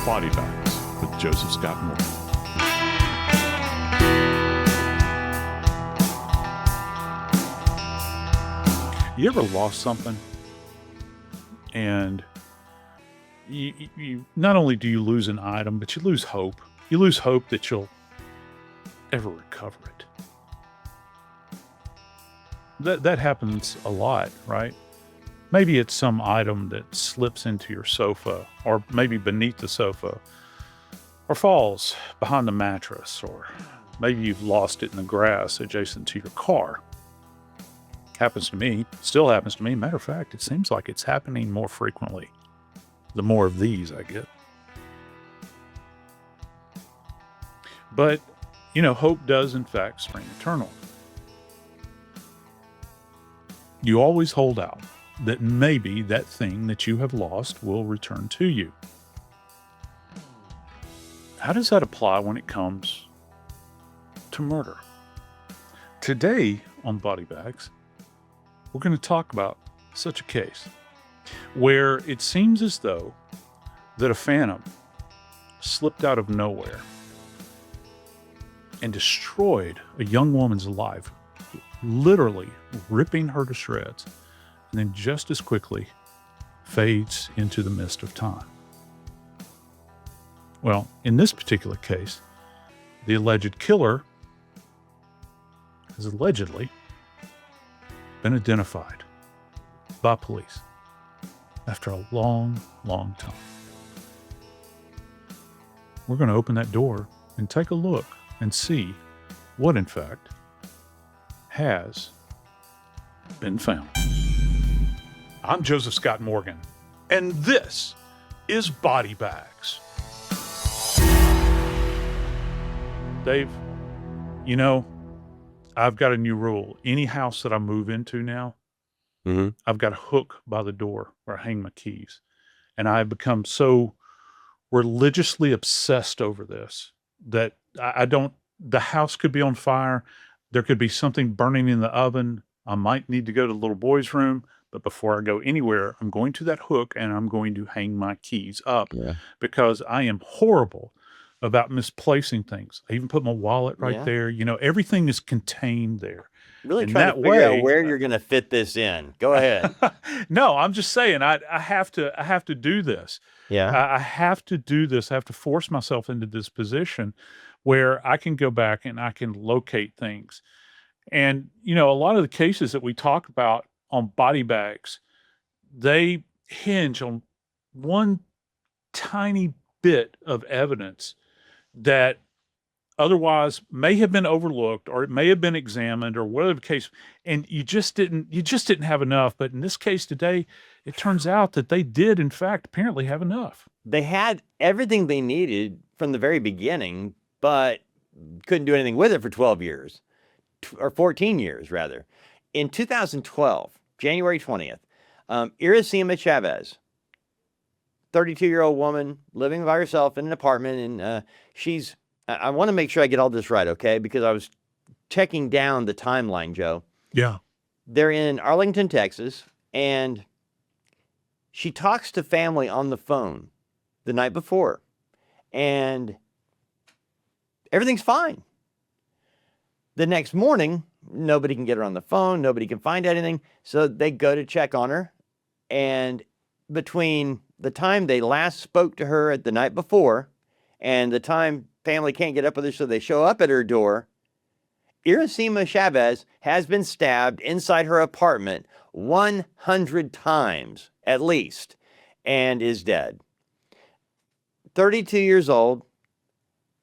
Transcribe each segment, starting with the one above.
Body Bags with Joseph Scott Morgan. You ever lost something and you not only do you lose an item, but you lose hope. You lose hope that you'll ever recover it. That happens a lot, right? Maybe it's some item that slips into your sofa, or maybe beneath the sofa, or falls behind the mattress, or maybe you've lost it in the grass adjacent to your car. Happens to me, still happens to me. Matter of fact, it seems like it's happening more frequently the more of these I get. But, hope does in fact spring eternal. You always hold out that maybe that thing that you have lost will return to you. How does that apply when it comes to murder? Today on Body Bags, we're going to talk about such a case where it seems as though that a phantom slipped out of nowhere and destroyed a young woman's life, literally ripping her to shreds, and then just as quickly fades into the mist of time. Well, in this particular case, the alleged killer has allegedly been identified by police after a long, long time. We're going to open that door and take a look and see what, in fact, has been found. I'm Joseph Scott Morgan, and this is Body Bags. Dave, I've got a new rule. Any house that I move into now, I've got a hook by the door where I hang my keys. And I've become so religiously obsessed over this that the house could be on fire. There could be something burning in the oven. I might need to go to the little boy's room. But before I go anywhere, I'm going to that hook and I'm going to hang my keys up because I am horrible about misplacing things. I even put my wallet right there. Everything is contained there. Really trying to figure out where you're going to fit this in. Go ahead. No, I'm just saying I have to do this. Yeah. I have to do this. I have to force myself into this position where I can go back and I can locate things. And, a lot of the cases that we talk about on Body Bags, they hinge on one tiny bit of evidence that otherwise may have been overlooked, or it may have been examined, or whatever the case, and you just didn't have enough. But in this case today, it turns out that they did, in fact, apparently have enough. They had everything they needed from the very beginning, but couldn't do anything with it for 12 years, or 14 years, rather. In 2012, January 20th, Irasema Chavez, 32-year-old woman living by herself in an apartment, and I want to make sure I get all this right, okay? Because I was checking down the timeline, Joe. Yeah. They're in Arlington, Texas, and she talks to family on the phone the night before, and everything's fine. The next morning, nobody can get her on the phone. Nobody can find anything. So they go to check on her, and between the time they last spoke to her at the night before and the time family can't get up with her, so they show up at her door, Irasema Chavez has been stabbed inside her apartment 100 times at least and is dead. 32 years old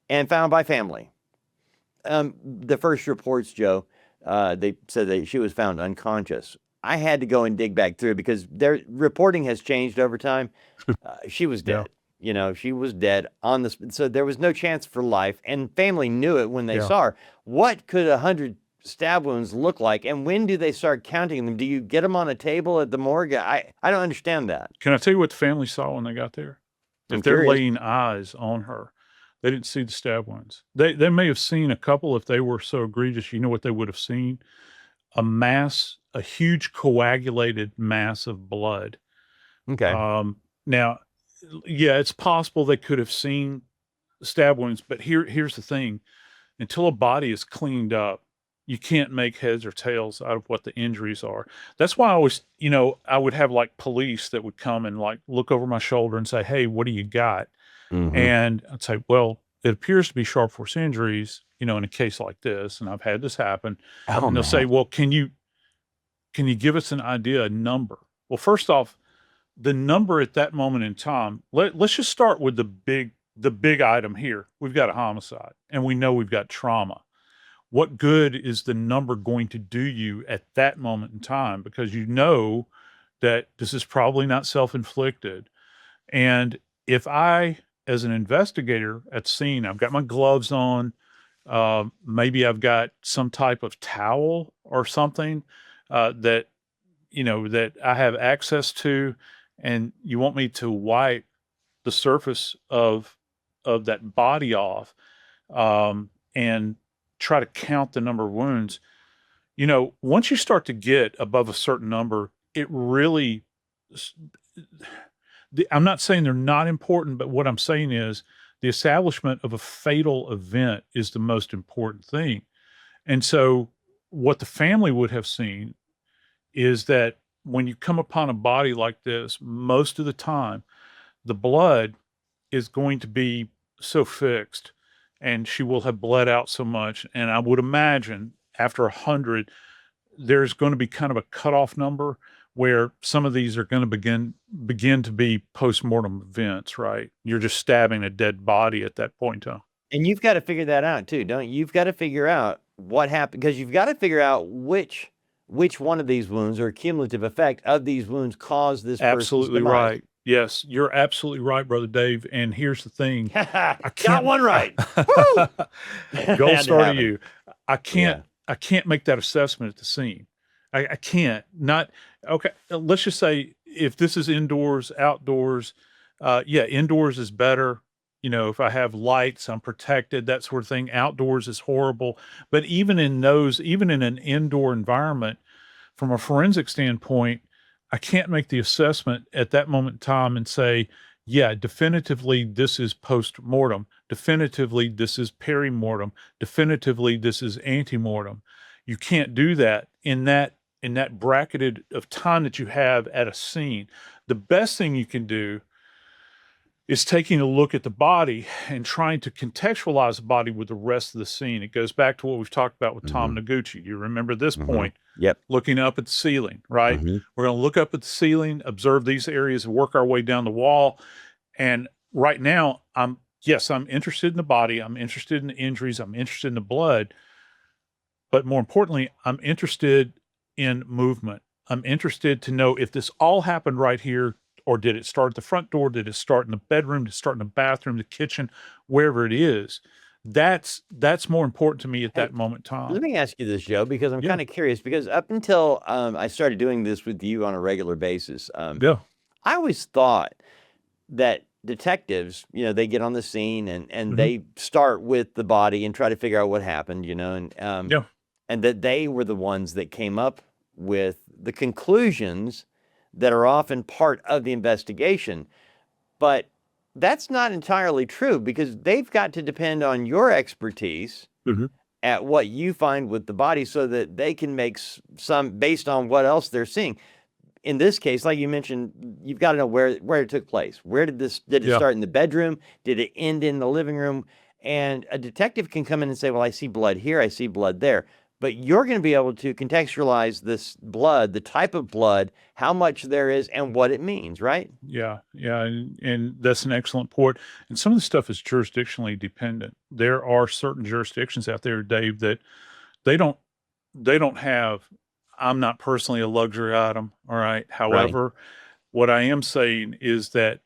and found by family. The first reports, Joe, they said that she was found unconscious. I had to go and dig back through because their reporting has changed over time. She was dead. She was dead on the, so there was no chance for life, and family knew it when they saw her. What could 100 stab wounds look like, and when do they start counting them? Do you get them on a table at the morgue? I don't understand that. Can I tell you what the family saw when they got there? If they're laying eyes on her, they didn't see the stab wounds. They may have seen a couple if they were so egregious. You know what they would have seen? A huge coagulated mass of blood. Okay. Now, Yeah, it's possible they could have seen stab wounds, but here's the thing: until a body is cleaned up, you can't make heads or tails out of what the injuries are. That's why I always, I would have like police that would come and like look over my shoulder and say, "Hey, what do you got?" Mm-hmm. And I'd say, "Well, it appears to be sharp force injuries, in a case like this, and I've had this happen." Oh And they'll say, man. "Well, can you give us an idea, a number?" Well, first off, the number at that moment in time, let's just start with the big item here. We've got a homicide and we know we've got trauma. What good is the number going to do you at that moment in time? Because you know that this is probably not self-inflicted. And if I, as an investigator at scene, I've got my gloves on, maybe I've got some type of towel or something that I have access to, and you want me to wipe the surface of that body off, and try to count the number of wounds. Once you start to get above a certain number, it really. I'm not saying they're not important, but what I'm saying is the establishment of a fatal event is the most important thing. And so, what the family would have seen is that when you come upon a body like this, most of the time, the blood is going to be so fixed and she will have bled out so much. And I would imagine after 100, there's going to be kind of a cutoff number where some of these are going to begin to be post-mortem events, right? You're just stabbing a dead body at that point in time. And you've got to figure that out too, don't you? You've got to figure out what happened, because you've got to figure out which one of these wounds or cumulative effect of these wounds caused this person's Absolutely demise. right. Yes, you're absolutely right, Brother Dave. And here's the thing. Got one right. Woo! Gold Had to star to happen. you. I can't make that assessment at the scene. I can't. Not okay. Let's just say if this is indoors, outdoors, yeah, indoors is better. If I have lights, I'm protected, that sort of thing. Outdoors is horrible. But even in an indoor environment, from a forensic standpoint, I can't make the assessment at that moment in time and say, yeah, definitively this is post-mortem. Definitively this is peri-mortem. Definitively this is ante-mortem. You can't do that in that bracketed of time that you have at a scene. The best thing you can do is taking a look at the body and trying to contextualize the body with the rest of the scene. It goes back to what we've talked about with Tom Noguchi. You remember this point? Yep. Looking up at the ceiling, right? We're going to look up at the ceiling, observe these areas, and work our way down the wall. And right now, I'm interested in the body. I'm interested in the injuries. I'm interested in the blood. But more importantly, I'm interested in movement. I'm interested to know if this all happened right here, or did it start at the front door? Did it start in the bedroom? Did it start in the bathroom, the kitchen, wherever it is? That's more important to me at that moment in time. Let me ask you this, Joe, because I'm Yeah. kind of curious, because up until I started doing this with you on a regular basis, Yeah. I always thought that detectives, they get on the scene and they start with the body and try to figure out what happened, and that they were the ones that came up with the conclusions that are often part of the investigation. But that's not entirely true, because they've got to depend on your expertise at what you find with the body, so that they can make some based on what else they're seeing. In this case, like you mentioned, you've got to know where it took place. Where did it start in the bedroom? Did it end in the living room? And a detective can come in and say, well, I see blood here, I see blood there. But you're going to be able to contextualize this blood, the type of blood, how much there is, and what it means, right? Yeah, yeah, and that's an excellent point. And some of the stuff is jurisdictionally dependent. There are certain jurisdictions out there, Dave, that they don't have. I'm not personally a luxury item, all right. However, what I am saying is that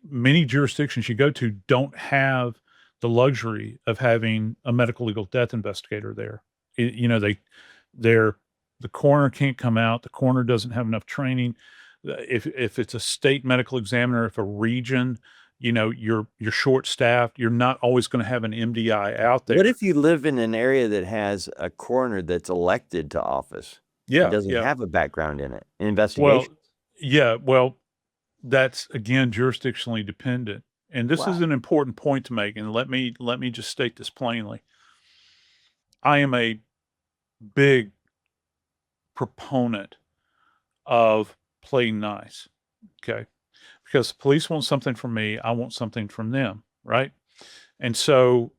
many jurisdictions you go to don't have the luxury of having a medical legal death investigator there. The coroner can't come out. The coroner doesn't have enough training. If it's a state medical examiner, if a region, you're short staffed, you're not always going to have an MDI out there. What if you live in an area that has a coroner that's elected to office? Yeah, and doesn't yeah. have a background in investigation? Well, yeah. Well, that's again jurisdictionally dependent. And this is Wow. an important point to make. And let me just state this plainly. I am a big proponent of playing nice. Okay. Because the police want something from me, I want something from them, right? And so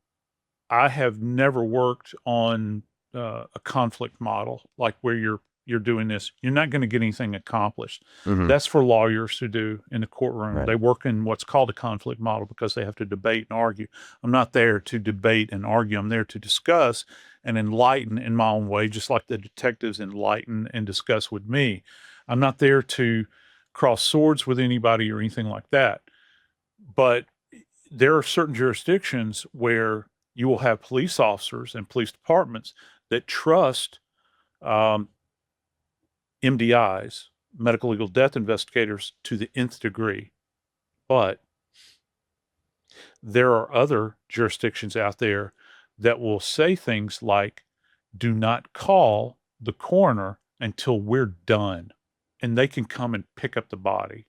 I have never worked on a conflict model like where you're doing this. You're not going to get anything accomplished. Mm-hmm. That's for lawyers to do in the courtroom. Right. They work in what's called a conflict model because they have to debate and argue. I'm not there to debate and argue. I'm there to discuss and enlighten in my own way, just like the detectives enlighten and discuss with me. I'm not there to cross swords with anybody or anything like that. But there are certain jurisdictions where you will have police officers and police departments that trust MDIs, medical legal death investigators, to the nth degree. But there are other jurisdictions out there that will say things like, do not call the coroner until we're done. And they can come and pick up the body.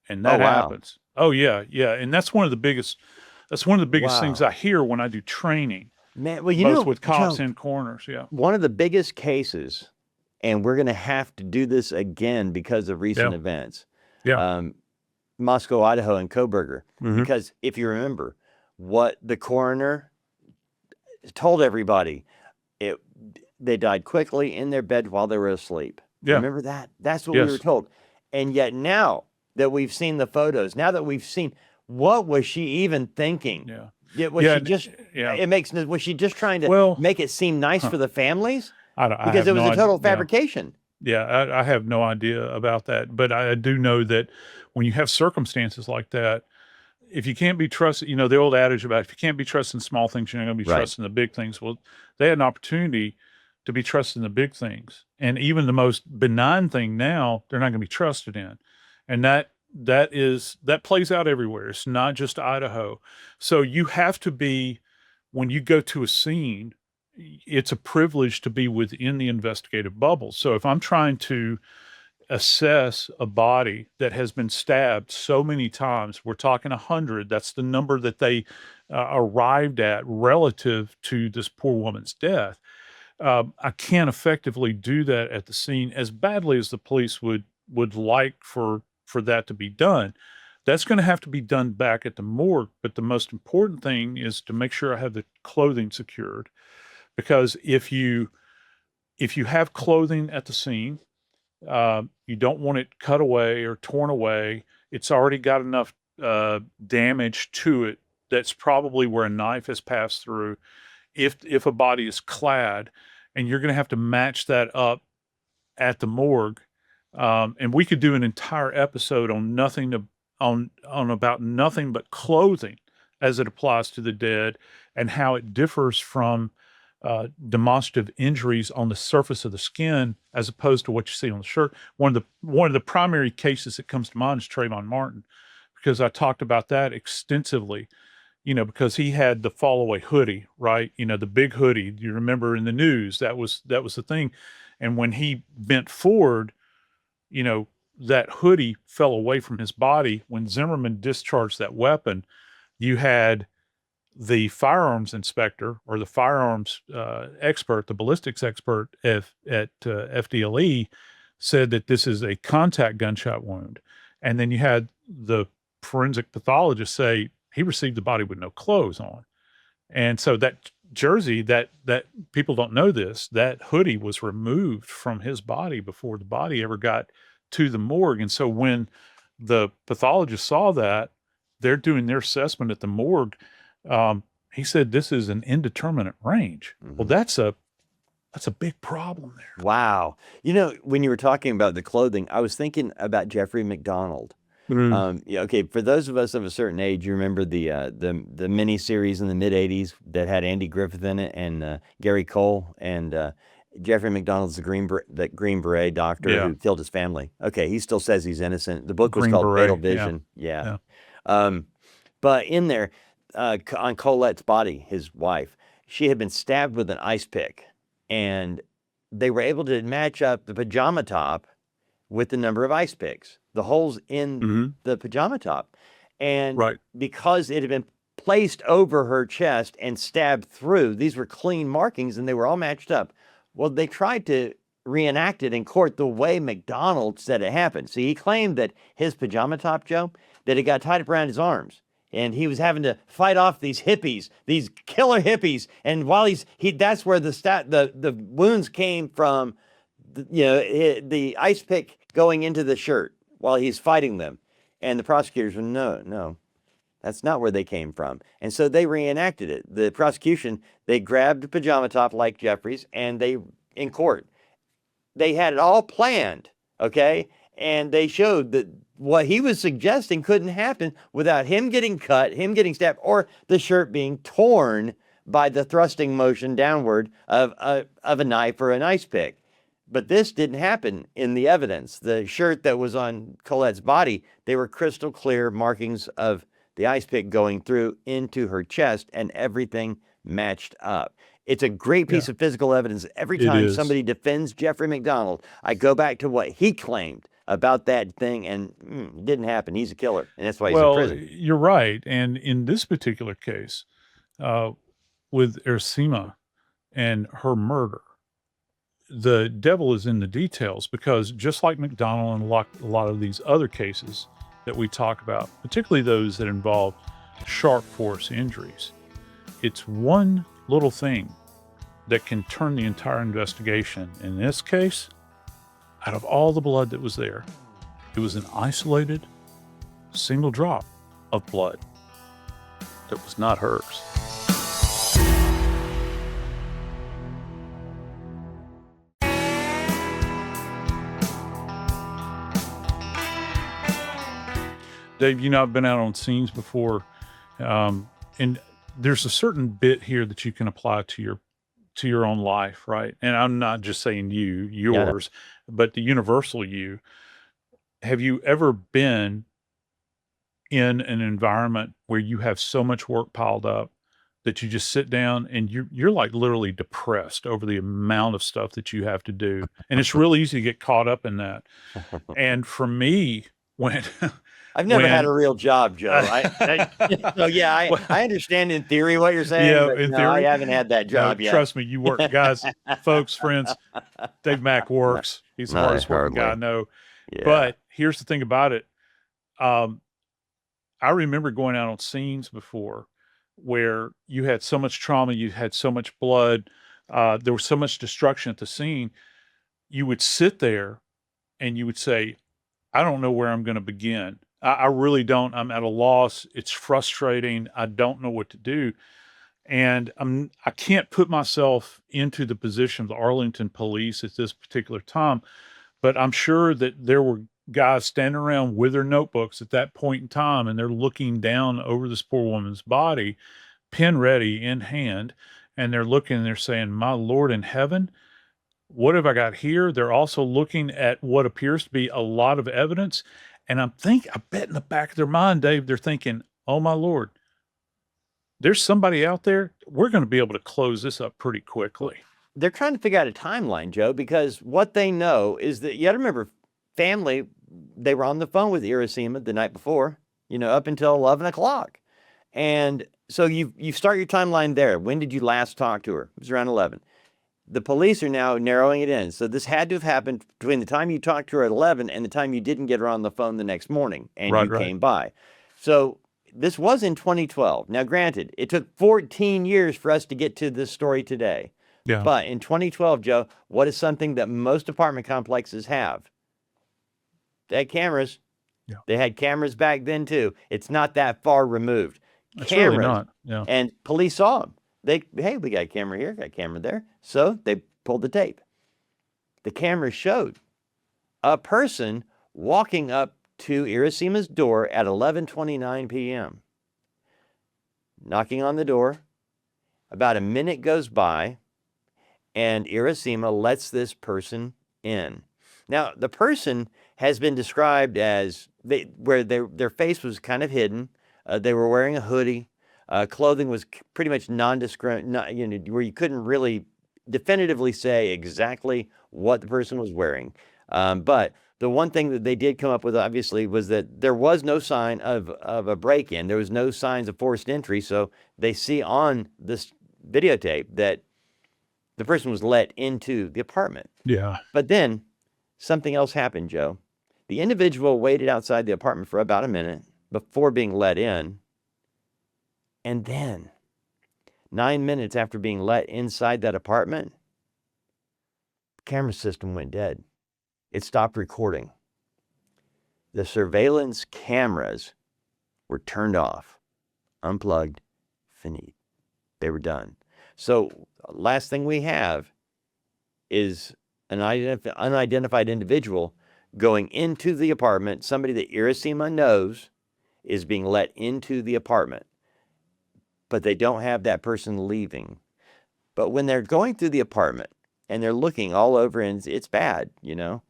And Oh, that wow. happens. Oh, yeah, yeah. And that's one of the biggest things Wow. I hear when I do training, Man, well, both with cops Joe, and coroners. Yeah. one of the biggest cases, and we're going to have to do this again because of recent Yeah. events. Yeah. Moscow, Idaho, and Coburger. Mhm. Because if you remember what the coroner told everybody, they died quickly in their bed while they were asleep. Yeah. Remember that? That's what we were Yes. told. And yet now that we've seen the photos, now that we've seen, what was she even thinking? Yeah. Was Yeah, she just? yeah. Was she just trying to Well, make it seem nice for the families? I Because have it was no a total idea. Yeah. fabrication. Yeah, I have no idea about that. But I do know that when you have circumstances like that, if you can't be trusted, the old adage about if you can't be trusted in small things, you're not going to be Right. trusted in the big things. Well, they had an opportunity to be trusted in the big things. And even the most benign thing now, they're not going to be trusted in. And that plays out everywhere. It's not just Idaho. So you have to be, when you go to a scene, it's a privilege to be within the investigative bubble. So if I'm trying to assess a body that has been stabbed so many times, we're talking 100, that's the number that they arrived at relative to this poor woman's death. I can't effectively do that at the scene as badly as the police would like for that to be done. That's going to have to be done back at the morgue. But the most important thing is to make sure I have the clothing secured, because if you have clothing at the scene, you don't want it cut away or torn away. It's already got enough damage to it that's probably where a knife has passed through. If a body is clad, and you're going to have to match that up at the morgue, and we could do an entire episode on about nothing but clothing as it applies to the dead and how it differs from demonstrative injuries on the surface of the skin as opposed to what you see on the shirt. One of the primary cases that comes to mind is Trayvon Martin, because I talked about that extensively. Because he had the fall away hoodie, right? The big hoodie. You remember in the news that was the thing, and when he bent forward, that hoodie fell away from his body. When Zimmerman discharged that weapon, you had the firearms inspector or the firearms expert, the ballistics expert at FDLE, said that this is a contact gunshot wound. And then you had the forensic pathologist say he received the body with no clothes on. And so that jersey, that people don't know this, that hoodie was removed from his body before the body ever got to the morgue. And so when the pathologist saw that, they're doing their assessment at the morgue. He said, this is an indeterminate range. Mm-hmm. Well, that's a big problem there. Wow. When you were talking about the clothing, I was thinking about Jeffrey McDonald. Okay, for those of us of a certain age, you remember the mini series in the mid '80s that had Andy Griffith in it and Gary Cole, and Jeffrey McDonald's the Green Beret doctor who killed his family. Okay, he still says he's innocent. The book was called Fatal Vision. Yeah. But in there, on Colette's body, his wife, she had been stabbed with an ice pick, and they were able to match up the pajama top with the number of ice picks. the holes in Mm-hmm. the pajama top. And Right. because it had been placed over her chest and stabbed through, these were clean markings and they were all matched up. Well, they tried to reenact it in court the way McDonald said it happened. See, he claimed that his pajama top, Joe, that it got tied up around his arms. And he was having to fight off these hippies, these killer hippies. And while that's where the wounds came from, the ice pick going into the shirt while he's fighting them. And the prosecutors were, no, that's not where they came from. And so they reenacted it. The prosecution, they grabbed a pajama top like Jeffrey's, and in court, they had it all planned, okay? And they showed that what he was suggesting couldn't happen without him getting cut, him getting stabbed, or the shirt being torn by the thrusting motion downward of a knife or an ice pick. But this didn't happen in the evidence. The shirt that was on Colette's body, they were crystal clear markings of the ice pick going through into her chest, and everything matched up. It's a great piece of physical evidence. Every time somebody defends Jeffrey McDonald, I go back to what he claimed about that thing, and it didn't happen. He's a killer, and that's why he's in prison. You're right. And in this particular case, with Irasema and her murder, the devil is in the details, because just like McDonald and a lot of these other cases that we talk about, particularly those that involve sharp force injuries, it's one little thing that can turn the entire investigation. In this case, out of all the blood that was there, it was an isolated single drop of blood that was not hers. Dave, I've been out on scenes before, and there's a certain bit here that you can apply to your own life, right? And I'm not just saying yours, but the universal you. Have you ever been in an environment where you have so much work piled up that you just sit down and you're like literally depressed over the amount of stuff that you have to do? And it's really easy to get caught up in that. And for me, when I've never had a real job, Joe. I understand in theory what you're saying. Yeah, but in no, theory, I haven't had that job yet. Trust me, you work, guys, folks, friends. Dave Mack works. He's the hardest working guy I know. Yeah. But here's the thing about it. I remember going out on scenes before where you had so much trauma, you had so much blood, there was so much destruction at the scene. You would sit there and you would say, I don't know where I'm going to begin. I really don't. I'm at a loss. It's frustrating. I don't know what to do. And I can't put myself into the position of the Arlington police at this particular time, but I'm sure that there were guys standing around with their notebooks at that point in time, and they're looking down over this poor woman's body, pen ready in hand, and they're looking and they're saying, my Lord in heaven, what have I got here? They're also looking at what appears to be a lot of evidence. And I bet in the back of their mind, Dave, they're thinking, oh my Lord, there's somebody out there. We're going to be able to close this up pretty quickly. They're trying to figure out a timeline, Joe, because what they know is that, you got to remember, family, they were on the phone with Irasema the night before, up until 11 o'clock. And so you start your timeline there. When did you last talk to her? It was around 11. The police are now narrowing it in. So this had to have happened between the time you talked to her at 11 and the time you didn't get her on the phone the next morning and you came by. So this was in 2012. Now, granted, it took 14 years for us to get to this story today. Yeah. But in 2012, Joe, what is something that most apartment complexes have? They had cameras. Yeah. They had cameras back then, too. It's not that far removed. It's really not. Yeah. And police saw them. Hey, we got a camera here, got a camera there. So they pulled the tape. The camera showed a person walking up to Irasema's door at 11:29 p.m. Knocking on the door. About a minute goes by, and Irasema lets this person in. Now, the person has been described as where their face was kind of hidden. They were wearing a hoodie. Clothing was pretty much nondescript, where you couldn't really definitively say exactly what the person was wearing. But the one thing that they did come up with, obviously, was that there was no sign of a break-in. There was no signs of forced entry. So they see on this videotape that the person was let into the apartment. Yeah. But then something else happened, Joe. The individual waited outside the apartment for about a minute before being let in. And then 9 minutes after being let inside that apartment, the camera system went dead. It stopped recording. The surveillance cameras were turned off, unplugged, finite. They were done. So last thing we have is an unidentified individual going into the apartment. Somebody that Irasema knows is being let into the apartment, but they don't have that person leaving. But when they're going through the apartment and they're looking all over, and it's bad, you know,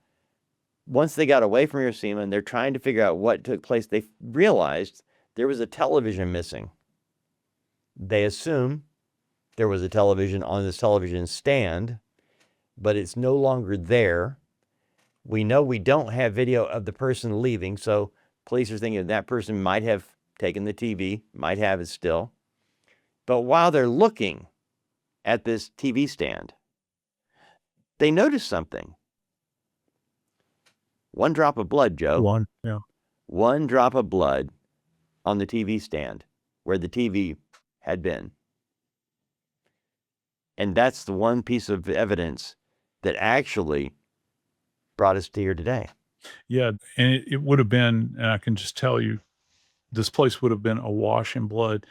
once they got away from Irasema and they're trying to figure out what took place, they realized there was a television missing. They assume there was a television on this television stand, but it's no longer there. We know we don't have video of the person leaving, so police are thinking that person might have taken the TV, might have it still. But while they're looking at this TV stand, they notice something. One drop of blood, Joe. One, yeah. One drop of blood on the TV stand where the TV had been. And that's the one piece of evidence that actually brought us to here today. Yeah, and it would have been, and I can just tell you, this place would have been awash in blood,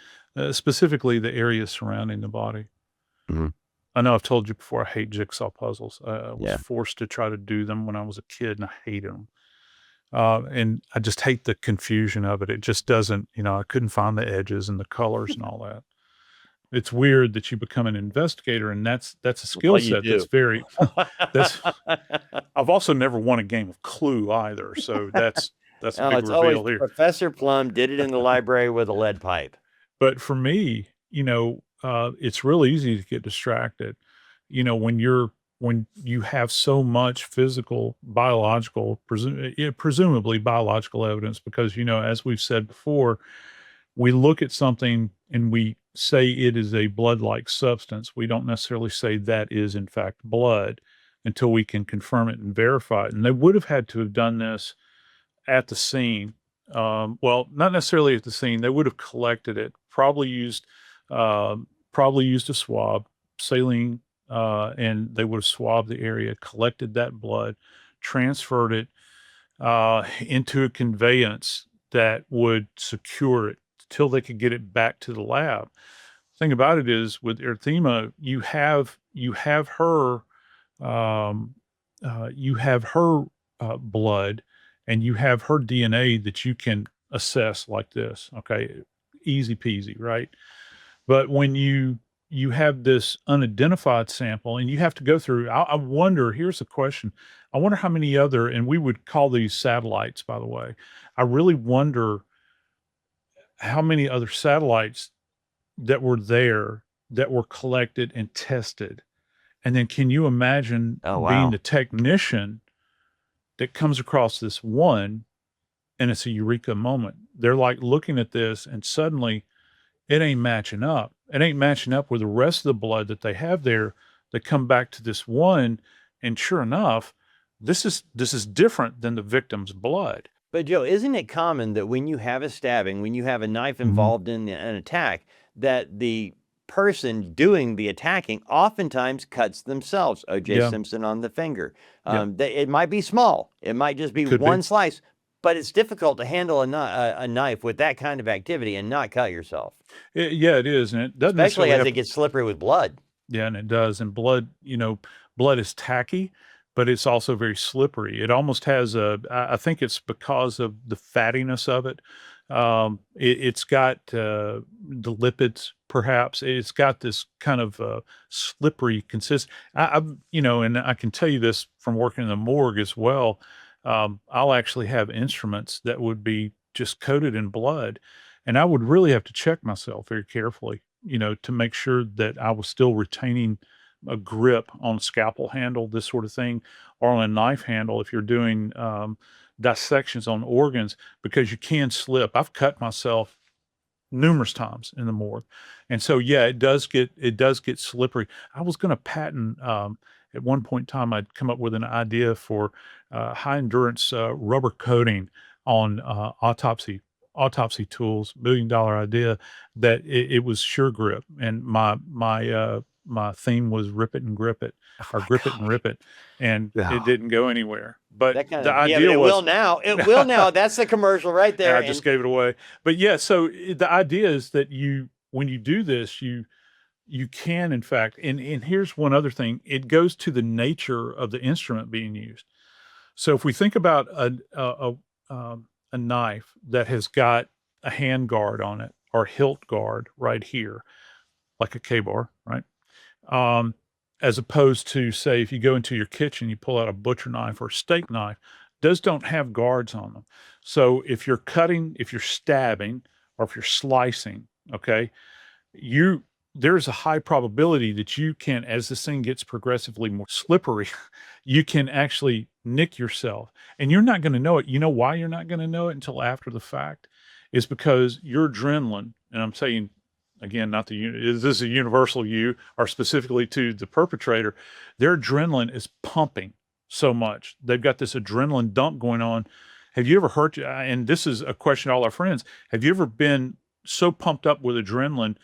specifically the area surrounding the body. Mm-hmm. I know I've told you before, I hate jigsaw puzzles. I was forced to try to do them when I was a kid, and I hated them. And I just hate the confusion of it. It just doesn't, I couldn't find the edges and the colors and all that. It's weird that you become an investigator, and that's a skill set that's very, I've also never won a game of Clue either. So that's a big reveal here. Professor Plum did it in the library with a lead pipe. But for me, it's real easy to get distracted, when you have so much physical, biological, presumably biological evidence, because, as we've said before, we look at something and we say it is a blood-like substance. We don't necessarily say that is in fact blood until we can confirm it and verify it. And they would have had to have done this at the scene. Well, not necessarily at the scene. They would have collected it, probably used a swab, saline, and they would have swabbed the area, collected that blood, transferred it into a conveyance that would secure it till they could get it back to the lab. The thing about it is, with Irasema, you have her blood, and you have her DNA that you can assess like this. Okay, easy peasy, right? But when you have this unidentified sample and you have to go through, I wonder, here's a question. I wonder how many other, and we would call these satellites, by the way. I really wonder how many other satellites that were there that were collected and tested. And then can you imagine being the technician that comes across this one, and it's a eureka moment? They're like looking at this and suddenly it ain't matching up. It ain't matching up with the rest of the blood that they have there. They come back to this one, and sure enough, this is different than the victim's blood. But Joe, isn't it common that when you have a stabbing, when you have a knife involved in an attack, that the person doing the attacking oftentimes cuts themselves? O.J. Simpson on the finger. It might be small. It might just be one slice, but it's difficult to handle a knife with that kind of activity and not cut yourself. It is. And it doesn't, especially as it gets slippery with blood. Yeah, and it does. And blood, blood is tacky, but it's also very slippery. It almost has I think it's because of the fattiness of it. It's got the lipids, perhaps. It's got this kind of slippery consistency. And I can tell you this from working in the morgue as well. I'll actually have instruments that would be just coated in blood, and I would really have to check myself very carefully, to make sure that I was still retaining a grip on a scalpel handle, this sort of thing, or on a knife handle if you're doing dissections on organs, because you can slip. I've cut myself numerous times in the morgue. And so, yeah, it does get slippery. I was going to patent, at one point in time, I'd come up with an idea for high endurance rubber coating on autopsy tools, $1 million idea, that it was sure grip. And my theme was rip it and grip it, or my grip it and gosh. rip it. And Yeah. it didn't go anywhere. But That kind the of, yeah, but idea it was, will now. It will now. That's the commercial right there. I just gave it away. But yeah, so the idea is that when you do this, you can, in fact, and here's one other thing, it goes to the nature of the instrument being used. So if we think about a knife that has got a hand guard on it, or hilt guard right here, like a K-bar, right? As opposed to, say, if you go into your kitchen, you pull out a butcher knife or a steak knife, those don't have guards on them. So if you're cutting, if you're stabbing, or if you're slicing, okay, there's a high probability that you can, as this thing gets progressively more slippery, you can actually nick yourself. And you're not going to know it. You know why you're not going to know it until after the fact? Is because your adrenaline, and I'm saying, again, not is this a universal you, or specifically to the perpetrator, their adrenaline is pumping so much. They've got this adrenaline dump going on. Have you ever heard, and this is a question to all our friends, have you ever been so pumped up with adrenaline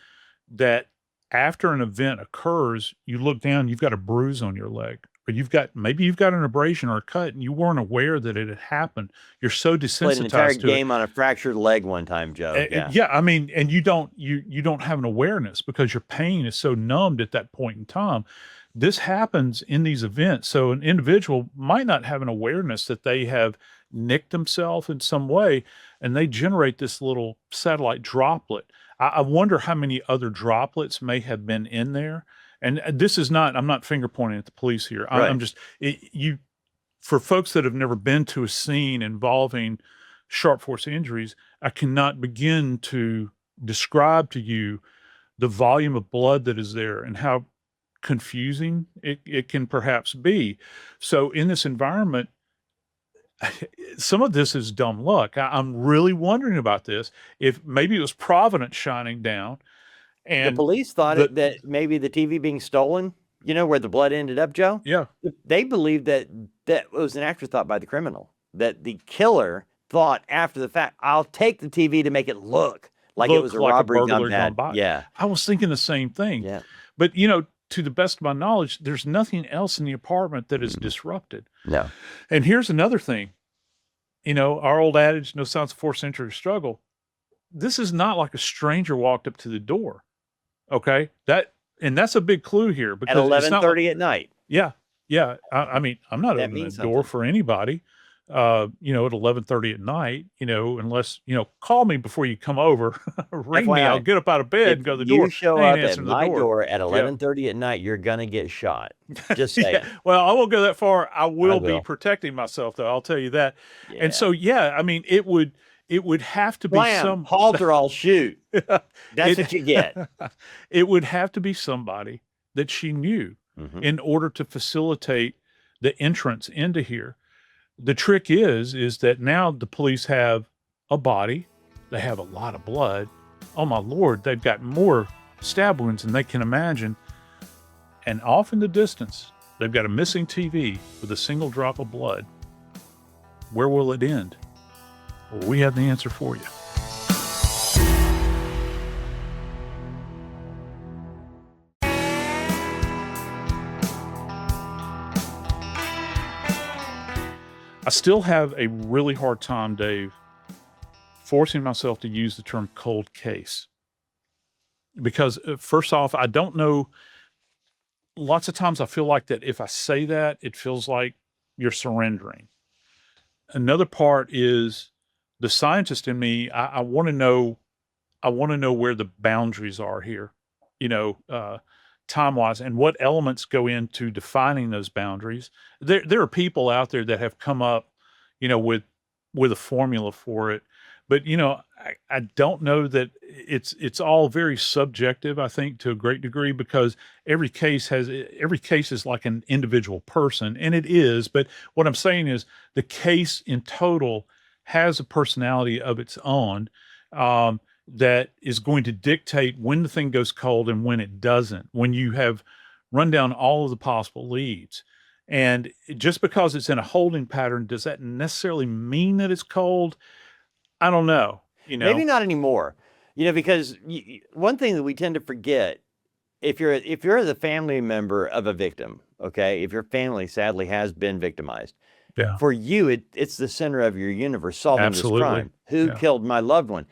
that after an event occurs, you look down, you've got a bruise on your leg, or maybe you've got an abrasion or a cut, and you weren't aware that it had happened. You're so desensitized Played an entire to game on a fractured leg one time, Joe. Yeah. Yeah, I mean, and you don't have an awareness because your pain is so numbed at that point in time. This happens in these events. So an individual might not have an awareness that they have nicked themselves in some way, and they generate this little satellite droplet. I wonder how many other droplets may have been in there. And I'm not finger pointing at the police here. Right. I'm just, for folks that have never been to a scene involving sharp force injuries, I cannot begin to describe to you the volume of blood that is there and how confusing it can perhaps be. So in this environment, some of this is dumb luck. I'm really wondering about this. If maybe it was Providence shining down, and the police thought that maybe the TV being stolen, where the blood ended up, Joe? Yeah. They believed that was an afterthought by the criminal, that the killer thought after the fact, I'll take the TV to make it look like it was a robbery gone bad. Yeah. I was thinking the same thing. Yeah. But, to the best of my knowledge, there's nothing else in the apartment that is disrupted. No. And here's another thing. Our old adage, no signs of forced entry or struggle. This is not like a stranger walked up to the door. Okay? That's a big clue here. Because at 11:30 at night. Yeah. Yeah. I mean, I'm not opening the door for anybody, at 11:30 at night, unless, call me before you come over, ring me, I'll get up out of bed and go to the door. You show up at my door at 11:30 at night, you're going to get shot. Just saying. Yeah. Well, I won't go that far. I will be protecting myself, though. I'll tell you that. Yeah. And so, yeah, I mean, it would have to be some halter, I'll shoot. That's what you get. It would have to be somebody that she knew in order to facilitate the entrance into here. The trick is that now the police have a body, they have a lot of blood. Oh my Lord, they've got more stab wounds than they can imagine. And off in the distance, they've got a missing TV with a single drop of blood. Where will it end? Well, we have the answer for you. I still have a really hard time, Dave, forcing myself to use the term cold case. Because first off, I don't know. Lots of times I feel like that if I say that, it feels like you're surrendering. Another part is the scientist in me. I want to know where the boundaries are here, time-wise, and what elements go into defining those boundaries. There are people out there that have come up, with a formula for it. But, I don't know that it's all very subjective, I think, to a great degree, because every case is like an individual person, and it is. But what I'm saying is the case in total has a personality of its own, that is going to dictate when the thing goes cold and when it doesn't. When you have run down all of the possible leads. And just because it's in a holding pattern, does that necessarily mean that it's cold? I don't know, Maybe not anymore, because one thing that we tend to forget, if you're the family member of a victim, okay, if your family sadly has been victimized, Yeah, for you, it's the center of your universe, solving this absolutely. crime. Who Yeah. killed my loved one?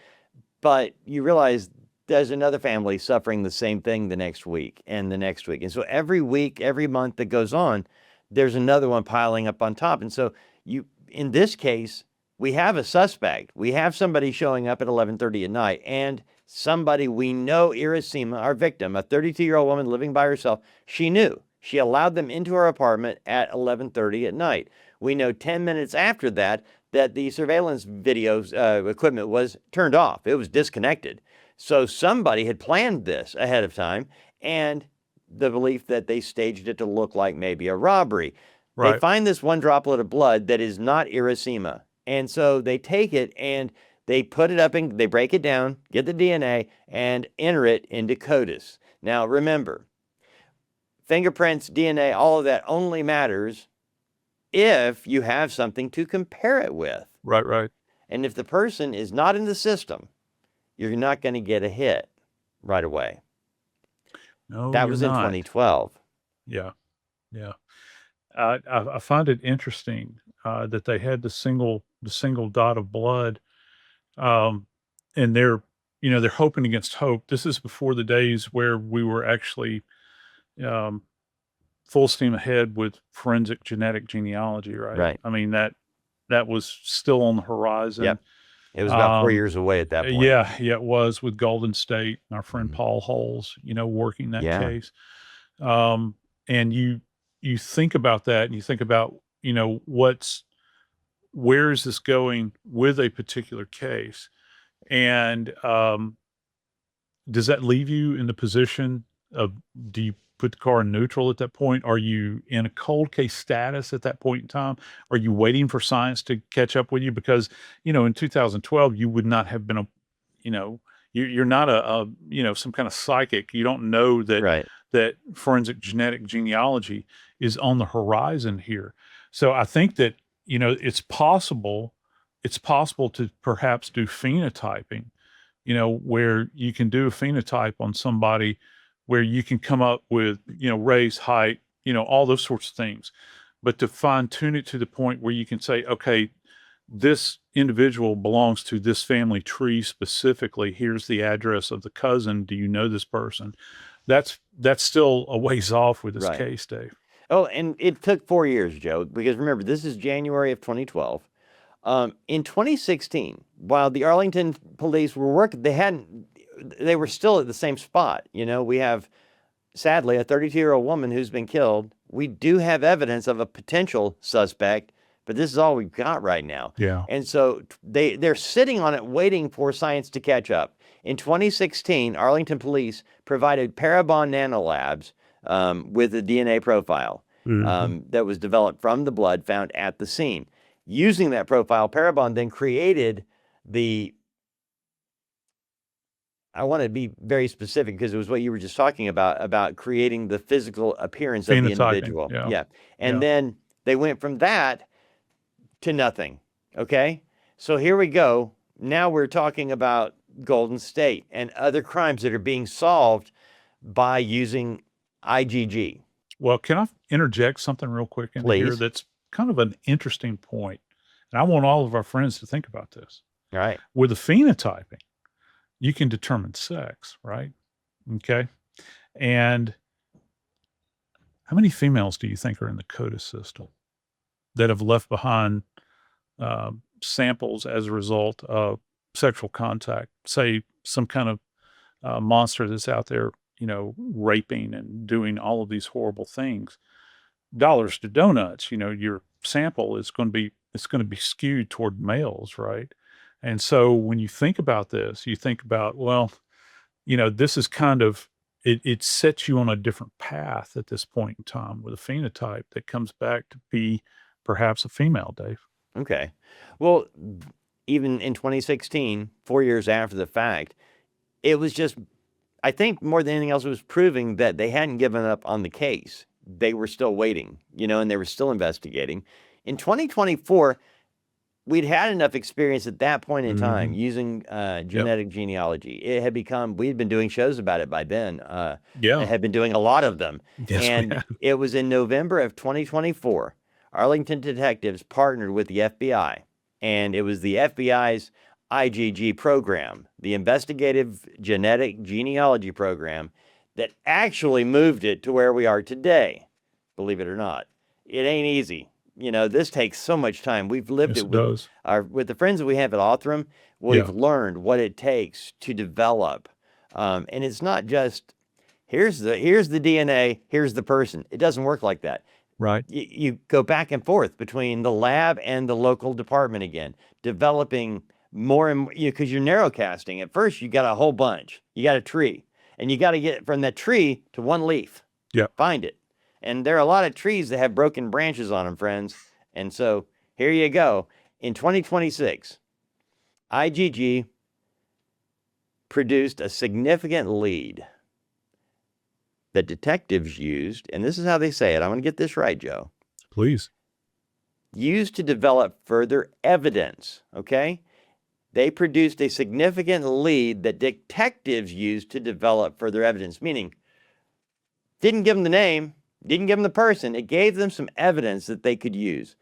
But you realize there's another family suffering the same thing the next week and the next week. And so every week, every month that goes on, there's another one piling up on top. And so in this case, we have a suspect. We have somebody showing up at 11:30 at night, and somebody we know, Irasema, our victim, a 32-year-old woman living by herself, she knew. She allowed them into her apartment at 11:30 at night. We know 10 minutes after that the surveillance videos equipment was turned off. It was disconnected. So somebody had planned this ahead of time, and the belief that they staged it to look like maybe a robbery. They Right. find this one droplet of blood that is not Irasema. And so they take it and they put it up and they break it down, get the DNA, and enter it into CODIS. Now remember, fingerprints, DNA, all of that only matters if you have something to compare it with. Right, right. And if the person is not in the system, you're not going to get a hit right away. No, That you're was in not. 2012. Yeah, yeah. I find it interesting that they had the single dot of blood, and they're hoping against hope. This is before the days where we were actually um, full steam ahead with forensic genetic genealogy, right? Right. I mean that was still on the horizon. Yep. It was about 4 Um, years away at that point. yeah, it was with Golden State and our friend Mhm. Paul Holes, working that Yeah. case. And you think about that, and you think about, where is this going with a particular case? And does that leave you in the position of, do you put the car in neutral at that point? Are you in a cold case status at that point in time? Are you waiting for science to catch up with you? Because, in 2012, you would not have been you're not some kind of psychic. You don't know that Right. that forensic genetic genealogy is on the horizon here. So I think that, it's possible to perhaps do phenotyping, where you can do a phenotype on somebody, where you can come up with, race, height, all those sorts of things. But to fine tune it to the point where you can say, okay, this individual belongs to this family tree specifically. Here's the address of the cousin. Do you know this person? That's still a ways off with this Right. case, Dave. Oh, and it took 4 years, Joe, because remember, this is January of 2012. In 2016, while the Arlington police were working, they were still at the same spot. We have, sadly, a 32-year-old woman who's been killed. We do have evidence of a potential suspect, but this is all we've got right now. Yeah. And so they're sitting on it, waiting for science to catch up. In 2016, Arlington police provided Parabon nanolabs with a DNA profile that was developed from the blood found at the scene. Using that profile, Parabon then created I want to be very specific because it was what you were just talking about creating the physical appearance of the individual. Yeah. And then they went from that to nothing. Okay. So here we go. Now we're talking about Golden State and other crimes that are being solved by using IgG. Well, can I interject something real quick into here Please. that's kind of an interesting point? And I want all of our friends to think about this. All right. With the phenotyping, you can determine sex, right? Okay. And how many females do you think are in the CODIS system that have left behind samples as a result of sexual contact? Say some kind of monster that's out there, raping and doing all of these horrible things. Dollars to donuts, your sample is going to be skewed toward males, right? And so when you think about this, you think about, well, this is kind of it sets you on a different path at this point in time with a phenotype that comes back to be perhaps a female, Dave. Okay. Well, even in 2016, 4 years after the fact, it was just, I think more than anything else, it was proving that they hadn't given up on the case. They were still waiting, and they were still investigating. In 2024, we'd had enough experience at that point in time using genetic genealogy. It had become, we had been doing shows about it by then. Had been doing a lot of them. Yes, and it was in November of 2024, Arlington detectives partnered with the FBI. And it was the FBI's IGG program, the Investigative Genetic Genealogy Program, that actually moved it to where we are today. Believe it or not. It ain't easy. This takes so much time. We've lived it with the friends that we have at Othram. We've learned what it takes to develop. And it's not just, here's the DNA, here's the person. It doesn't work like that. Right. You go back and forth between the lab and the local department again, developing more and more, because you're narrowcasting. At first, you got a whole bunch. You got a tree, and you got to get from that tree to one leaf. Yeah. Find it. And there are a lot of trees that have broken branches on them, friends. And so here you go. In 2026, IGG produced a significant lead that detectives used, and this is how they say it. I'm going to get this right, Joe. Please. Used to develop further evidence, okay? They produced a significant lead that detectives used to develop further evidence, meaning didn't give them the name, didn't give them the person. It gave them some evidence that they could use.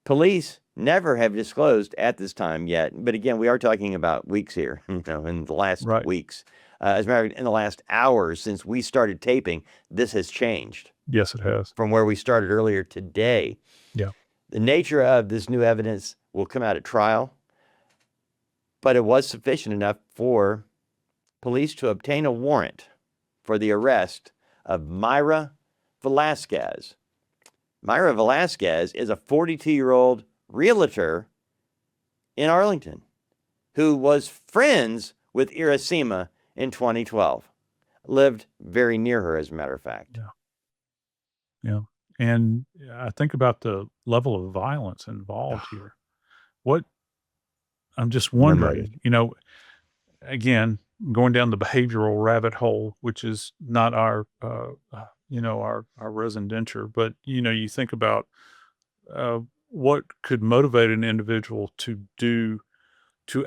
Police never have disclosed at this time yet, but again, we are talking about weeks here, in the last weeks. As a matter of fact, in the last hours since we started taping, this has changed. Yes, it has. From where we started earlier today. Yeah. The nature of this new evidence will come out at trial, but it was sufficient enough for police to obtain a warrant for the arrest of Mayra Velasquez. Mayra Velasquez is a 42-year-old realtor in Arlington who was friends with Irasema in 2012. Lived very near her, as a matter of fact. Yeah. And I think about the level of violence involved here. I'm just wondering, again, going down the behavioral rabbit hole, which is not our residential, but, you think about what could motivate an individual to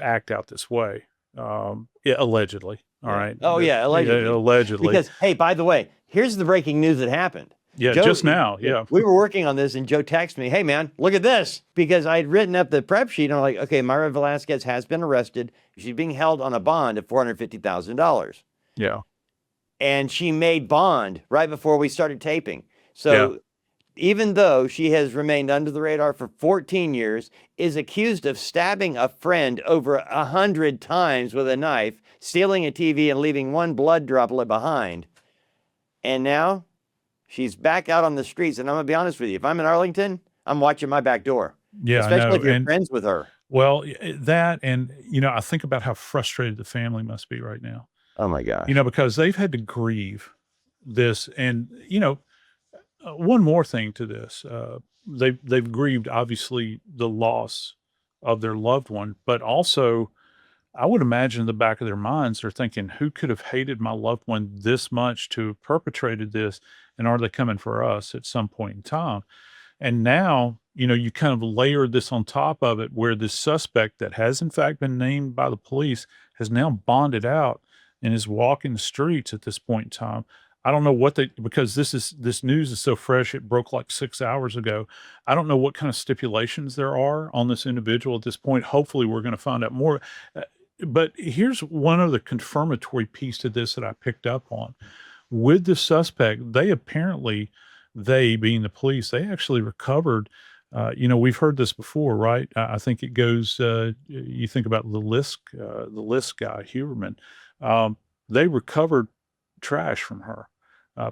act out this way, allegedly. All right. Oh, yeah, allegedly. Yeah, allegedly. Because, hey, by the way, here's the breaking news that happened. Yeah, Joe, just now. Yeah. We were working on this, and Joe texted me, hey, man, look at this. Because I had written up the prep sheet, and I'm like, okay, Mayra Velasquez has been arrested. She's being held on a bond of $450,000. Yeah. And she made bond right before we started taping. So even though she has remained under the radar for 14 years, is accused of stabbing a friend over 100 times with a knife, stealing a TV, and leaving one blood droplet behind. And now she's back out on the streets. And I'm going to be honest with you. If I'm in Arlington, I'm watching my back door. Yeah, especially if you're friends with her. Well, that, and, I think about how frustrated the family must be right now. Oh, my gosh. Because they've had to grieve this. And, one more thing to this. They've grieved, obviously, the loss of their loved one, but also, I would imagine in the back of their minds, they're thinking, who could have hated my loved one this much to have perpetrated this? And are they coming for us at some point in time? And now, you kind of layer this on top of it, where this suspect that has in fact been named by the police has now bonded out and is walking the streets at this point in time. I don't know because this news is so fresh, it broke like 6 hours ago. I don't know what kind of stipulations there are on this individual at this point. Hopefully we're going to find out more. But here's one other confirmatory piece to this that I picked up on. With the suspect, they being the police, they actually recovered. We've heard this before, right? I think it goes, you think about the list guy, Huberman. They recovered trash from her.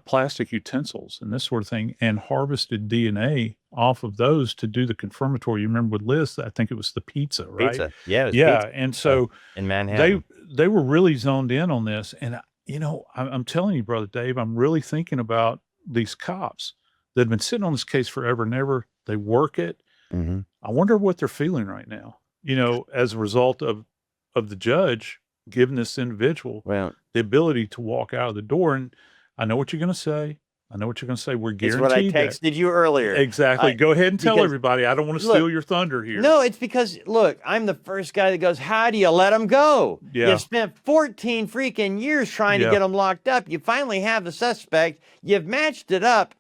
plastic utensils and this sort of thing, and harvested DNA off of those to do the confirmatory. You remember with Liz, I think it was the pizza, right? Pizza. Yeah, it was Yeah. pizza. And so In Manhattan. they were really zoned in on this. And, I'm telling you, Brother Dave, I'm really thinking about these cops that have been sitting on this case forever and ever. They work it. Mm-hmm. I wonder what they're feeling right now, as a result of the judge giving this individual the ability to walk out of the door. And I know what you're going to say. We're guaranteed It's what I texted you earlier. Exactly. Go ahead and tell everybody. I don't want to steal your thunder here. No, it's because, look, I'm the first guy that goes, how do you let them go? Yeah. You've spent 14 freaking years trying to get them locked up. You finally have the suspect. You've matched it up.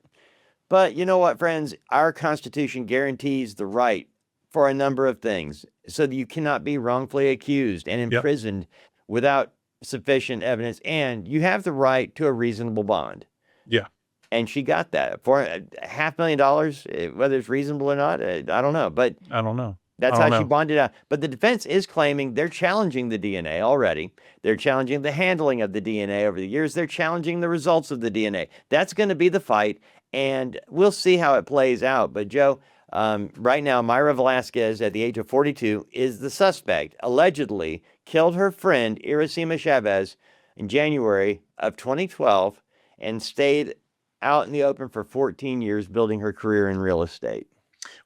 But you know what, friends? Our Constitution guarantees the right for a number of things so that you cannot be wrongfully accused and imprisoned without sufficient evidence. And you have the right to a reasonable bond. Yeah. And she got that for $500,000, whether it's reasonable or not. I don't know, but I don't know. That's how she bonded out. But the defense is claiming they're challenging the DNA already. They're challenging the handling of the DNA over the years. They're challenging the results of the DNA. That's going to be the fight, and we'll see how it plays out. But Joe, right now, Mayra Velasquez, at the age of 42, is the suspect. Allegedly killed her friend Irasema Chavez in January of 2012 and stayed out in the open for 14 years, building her career in real estate.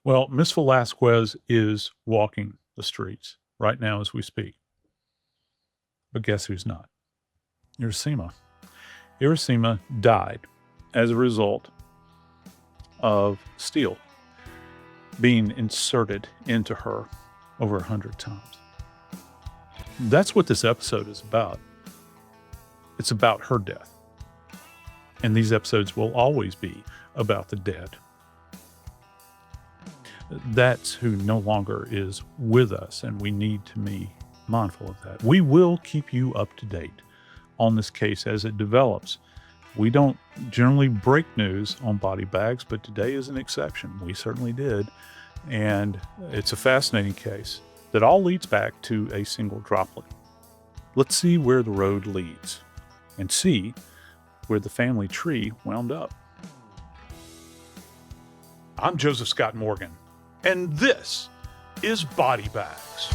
Well, Miss Velasquez is walking the streets right now as we speak. But guess who's not? Irasema. Irasema died as a result of steel being inserted into her over 100 times. That's what this episode is about. It's about her death. And these episodes will always be about the dead. That's who no longer is with us, and we need to be mindful of that. We will keep you up to date on this case as it develops. We don't generally break news on body bags, but today is an exception. We certainly did. And it's a fascinating case that all leads back to a single droplet. Let's see where the road leads and see where the family tree wound up. I'm Joseph Scott Morgan, and this is Body Bags.